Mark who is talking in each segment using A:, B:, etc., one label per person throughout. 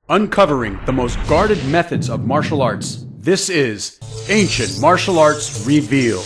A: Uncovering the most guarded methods of martial arts. This is Ancient Martial Arts Revealed.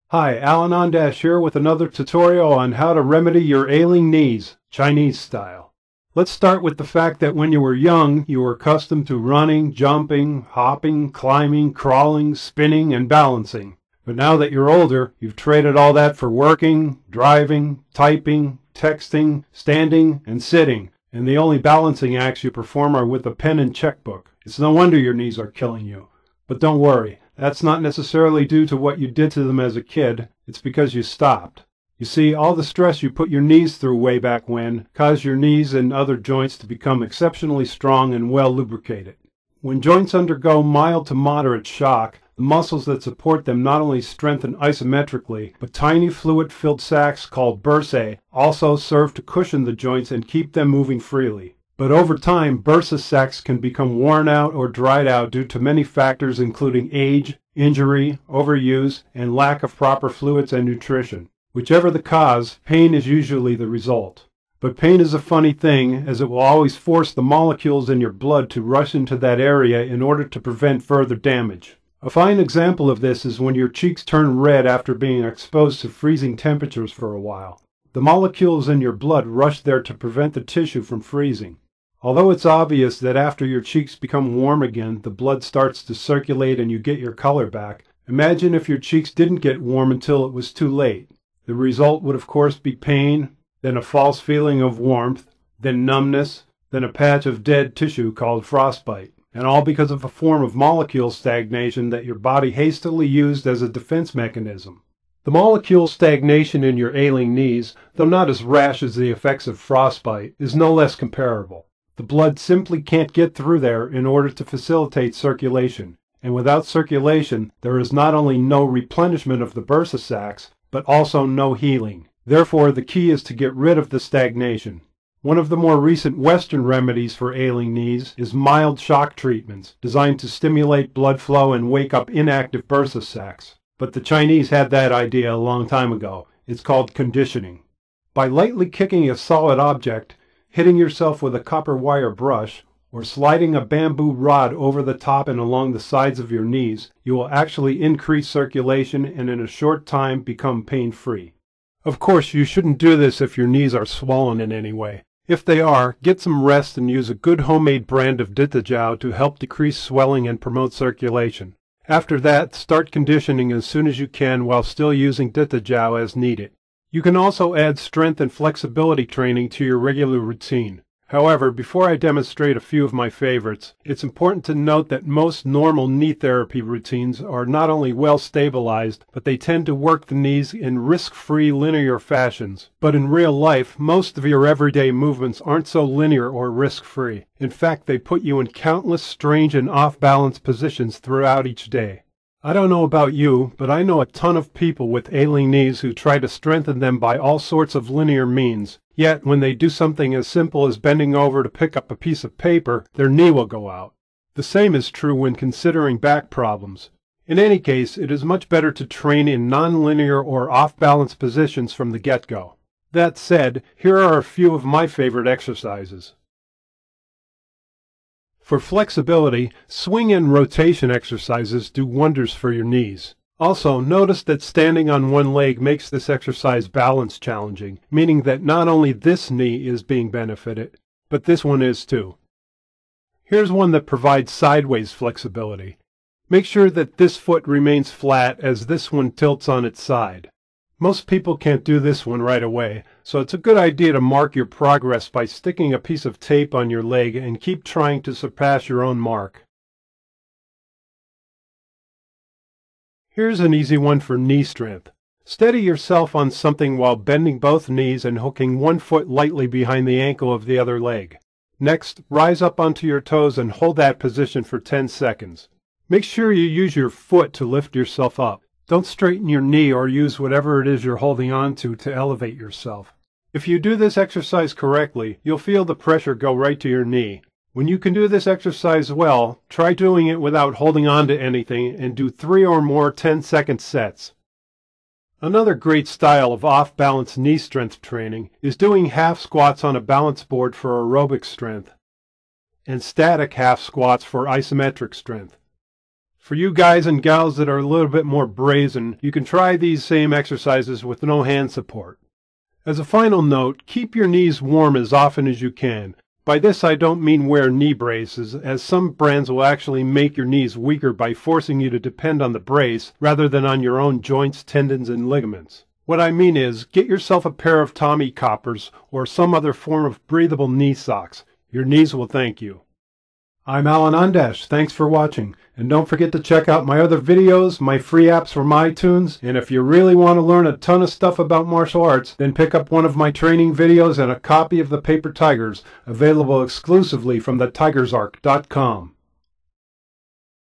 B: Hi, Alan Ondash here with another tutorial on how to remedy your ailing knees, Chinese style. Let's start with the fact that when you were young, you were accustomed to running, jumping, hopping, climbing, crawling, spinning, and balancing. But now that you're older, you've traded all that for working, driving, typing, texting, standing, and sitting, and the only balancing acts you perform are with a pen and checkbook. It's no wonder your knees are killing you. But don't worry, that's not necessarily due to what you did to them as a kid, it's because you stopped. You see, all the stress you put your knees through way back when caused your knees and other joints to become exceptionally strong and well lubricated. When joints undergo mild to moderate shock, the muscles that support them not only strengthen isometrically, but tiny fluid-filled sacs called bursae also serve to cushion the joints and keep them moving freely. But over time, bursa sacs can become worn out or dried out due to many factors including age, injury, overuse, and lack of proper fluids and nutrition. Whichever the cause, pain is usually the result. But pain is a funny thing, as it will always force the molecules in your blood to rush into that area in order to prevent further damage. A fine example of this is when your cheeks turn red after being exposed to freezing temperatures for a while. The molecules in your blood rush there to prevent the tissue from freezing. Although it's obvious that after your cheeks become warm again, the blood starts to circulate and you get your color back, imagine if your cheeks didn't get warm until it was too late. The result would of course be pain, then a false feeling of warmth, then numbness, then a patch of dead tissue called frostbite. And all because of a form of molecule stagnation that your body hastily used as a defense mechanism. The molecule stagnation in your ailing knees, though not as rash as the effects of frostbite, is no less comparable. The blood simply can't get through there in order to facilitate circulation, and without circulation there is not only no replenishment of the bursa sacs, but also no healing. Therefore the key is to get rid of the stagnation. One of the more recent Western remedies for ailing knees is mild shock treatments, designed to stimulate blood flow and wake up inactive bursa sacs. But the Chinese had that idea a long time ago. It's called conditioning. By lightly kicking a solid object, hitting yourself with a copper wire brush, or sliding a bamboo rod over the top and along the sides of your knees, you will actually increase circulation and in a short time become pain-free. Of course, you shouldn't do this if your knees are swollen in any way. If they are, get some rest and use a good homemade brand of Ditajiao to help decrease swelling and promote circulation. After that, start conditioning as soon as you can while still using Ditajiao as needed. You can also add strength and flexibility training to your regular routine. However, before I demonstrate a few of my favorites, it's important to note that most normal knee therapy routines are not only well stabilized, but they tend to work the knees in risk-free linear fashions. But in real life, most of your everyday movements aren't so linear or risk-free. In fact, they put you in countless strange and off-balance positions throughout each day. I don't know about you, but I know a ton of people with ailing knees who try to strengthen them by all sorts of linear means. Yet, when they do something as simple as bending over to pick up a piece of paper, their knee will go out. The same is true when considering back problems. In any case, it is much better to train in non-linear or off-balance positions from the get-go. That said, here are a few of my favorite exercises. For flexibility, swing and rotation exercises do wonders for your knees. Also, notice that standing on one leg makes this exercise balance challenging, meaning that not only this knee is being benefited, but this one is too. Here's one that provides sideways flexibility. Make sure that this foot remains flat as this one tilts on its side. Most people can't do this one right away, so it's a good idea to mark your progress by sticking a piece of tape on your leg and keep trying to surpass your own mark. Here's an easy one for knee strength. Steady yourself on something while bending both knees and hooking one foot lightly behind the ankle of the other leg. Next, rise up onto your toes and hold that position for 10 seconds. Make sure you use your foot to lift yourself up. Don't straighten your knee or use whatever it is you're holding on to elevate yourself. If you do this exercise correctly, you'll feel the pressure go right to your knee. When you can do this exercise well, try doing it without holding on to anything and do 3 or more 10-second sets. Another great style of off-balance knee strength training is doing half squats on a balance board for aerobic strength and static half squats for isometric strength. For you guys and gals that are a little bit more brazen, you can try these same exercises with no hand support. As a final note, keep your knees warm as often as you can. By this I don't mean wear knee braces, as some brands will actually make your knees weaker by forcing you to depend on the brace rather than on your own joints, tendons, and ligaments. What I mean is, get yourself a pair of Tommy Coppers or some other form of breathable knee socks. Your knees will thank you. I'm Alan Ondash. Thanks for watching. And don't forget to check out my other videos, my free apps from iTunes, and if you really want to learn a ton of stuff about martial arts, then pick up one of my training videos and a copy of The Paper Tigers, available exclusively from thetigersarc.com.